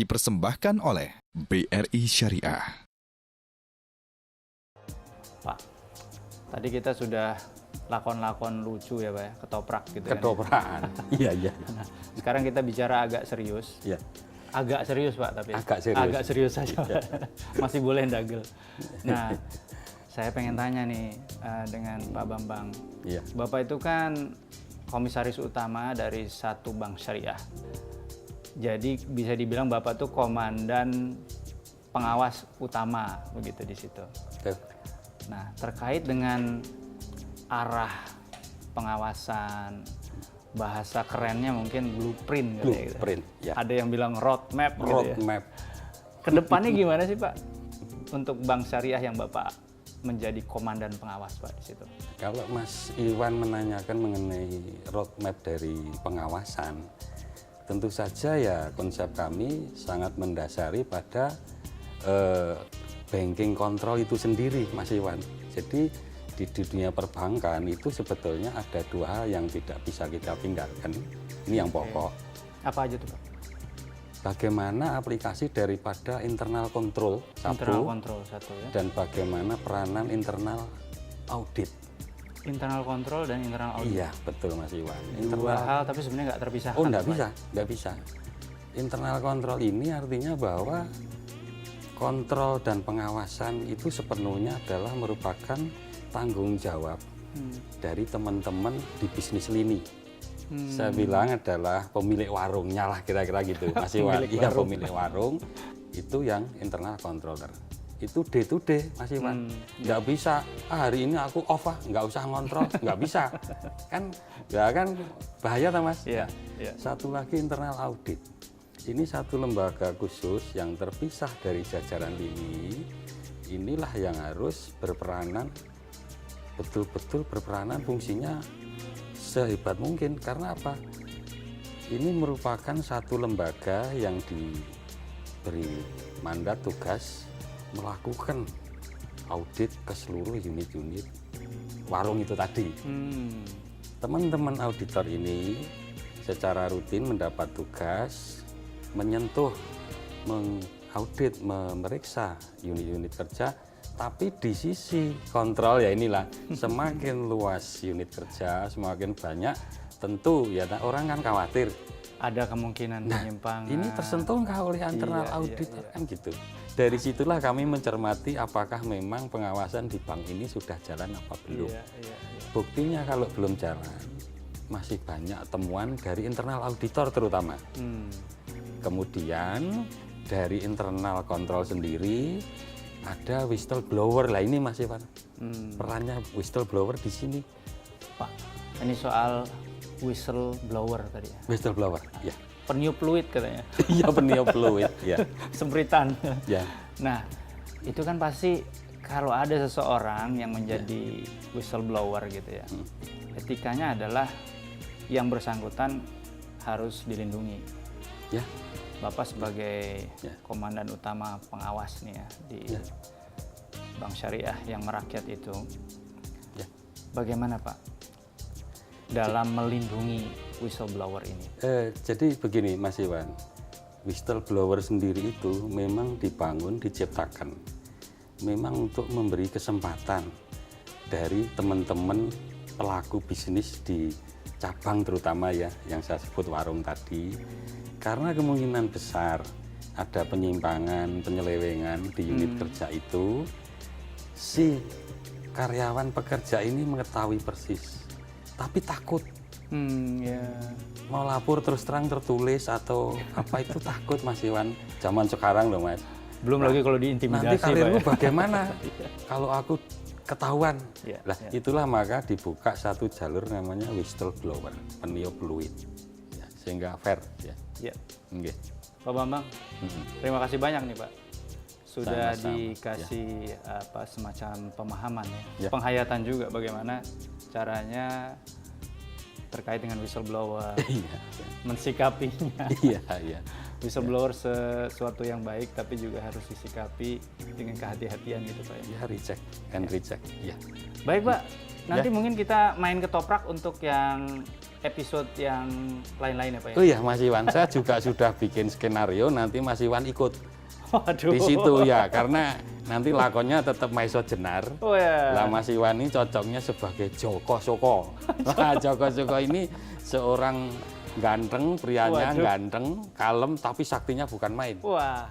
dipersembahkan oleh BRI Syariah. Pak, tadi kita sudah lakon-lakon lucu ya Pak ya, ketoprak gitu ya. Ketoprakan. Iya, iya. Nah, sekarang kita bicara agak serius. Iya. Agak serius Pak, tapi Agak serius saja Pak. Masih boleh ndagel. Nah, saya pengen tanya nih dengan Pak Bambang. Iya. Bapak itu kan komisaris utama dari satu bank syariah. Jadi bisa dibilang Bapak tuh komandan pengawas utama begitu di situ. Betul. Nah, terkait dengan arah pengawasan, bahasa kerennya mungkin blueprint gitu ya. Blueprint, ya. Ada yang bilang roadmap gitu ya. Roadmap. Kedepannya gimana sih Pak untuk bank syariah yang Bapak menjadi komandan pengawas Pak di situ? Kalau Mas Iwan menanyakan mengenai roadmap dari pengawasan, tentu saja ya konsep kami sangat mendasari pada banking control itu sendiri, Mas Iwan. Jadi di dunia perbankan itu sebetulnya ada dua hal yang tidak bisa kita tinggalkan. Ini yang pokok. Apa aja tuh Pak? Bagaimana aplikasi daripada internal control Internal control satu ya. dan bagaimana peranan internal audit. Internal control dan internal audit. Iya, betul Mas Iwan. Dua hal tapi sebenarnya nggak terpisahkan. Oh, nggak Pak. bisa, nggak bisa. Internal control ini artinya bahwa kontrol dan pengawasan itu sepenuhnya adalah merupakan tanggung jawab dari teman-teman di bisnis lini. Saya bilang adalah pemilik warungnya lah kira-kira gitu, Mas Iwan. Iya, pemilik warung itu yang internal controller. Itu day to day, Mas Iwan. Nggak bisa, hari ini aku off nggak usah ngontrol, nggak bisa. Kan, ya kan bahaya tak Mas? Iya, iya. Satu lagi internal audit. Ini satu lembaga khusus yang terpisah dari jajaran lini. Inilah yang harus berperanan, betul-betul berperanan fungsinya sehebat mungkin. Karena apa? Ini merupakan satu lembaga yang diberi mandat tugas melakukan audit ke seluruh unit-unit warung itu tadi. Teman-teman auditor ini secara rutin mendapat tugas menyentuh, mengaudit, memeriksa unit-unit kerja, tapi di sisi kontrol ya inilah, semakin luas unit kerja, semakin banyak, tentu ya orang kan khawatir. Ada kemungkinan penyimpangan. Ini tersentuh nggak oleh internal audit kan gitu. Dari situlah kami mencermati apakah memang pengawasan di bank ini sudah jalan apa belum. Buktinya kalau belum jalan, masih banyak temuan dari internal auditor terutama. Kemudian dari internal kontrol sendiri ada whistleblower lah ini Mas Iwan. Perannya whistleblower di sini. Pak, ini soal whistleblower tadi ya. Whistleblower, ya. Peniup fluid katanya. Iya, peniup fluid, ya. Sempritan. Ya. Nah, itu kan pasti kalau ada seseorang yang menjadi whistleblower gitu ya. Etikanya adalah yang bersangkutan harus dilindungi. Ya. Bapak sebagai komandan utama pengawas nih ya di Bank Syariah yang merakyat itu, bagaimana Pak dalam melindungi whistleblower ini? Jadi begini Mas Iwan, whistleblower sendiri itu memang dibangun, diciptakan memang untuk memberi kesempatan dari teman-teman pelaku bisnis di cabang terutama ya yang saya sebut warung tadi. Karena kemungkinan besar ada penyimpangan, penyelewengan di unit kerja itu, si karyawan pekerja ini mengetahui persis, tapi takut. Mau lapor terus terang tertulis atau apa itu takut Mas Iwan. Zaman sekarang loh Mas. Belum lagi kalau diintimidasi. Nanti karirmu Pak, bagaimana kalau aku ketahuan? Itulah maka dibuka satu jalur namanya whistleblower, peniup fluid. Sehingga fair ya. Okay. Pak Bambang, terima kasih banyak nih Pak sudah Sama-sama. dikasih semacam pemahaman ya. Penghayatan juga bagaimana caranya terkait dengan whistleblower, mensikapinya. Whistleblower sesuatu yang baik tapi juga harus disikapi dengan kehati-hatian gitu Pak. Recheck and recheck. Baik Pak, Nanti mungkin kita main ketoprak untuk yang episode yang lain-lain ya Pak ya? Oh iya Mas Iwan, saya juga sudah bikin skenario, nanti Mas Iwan ikut Waduh. di situ ya, karena nanti lakonnya tetap Maiso Jenar. Oh ya. Lah Mas Iwan ini cocoknya sebagai Joko Soko. Nah, Joko Soko ini seorang ganteng, prianya Waduh. ganteng, kalem, tapi saktinya bukan main. Wah,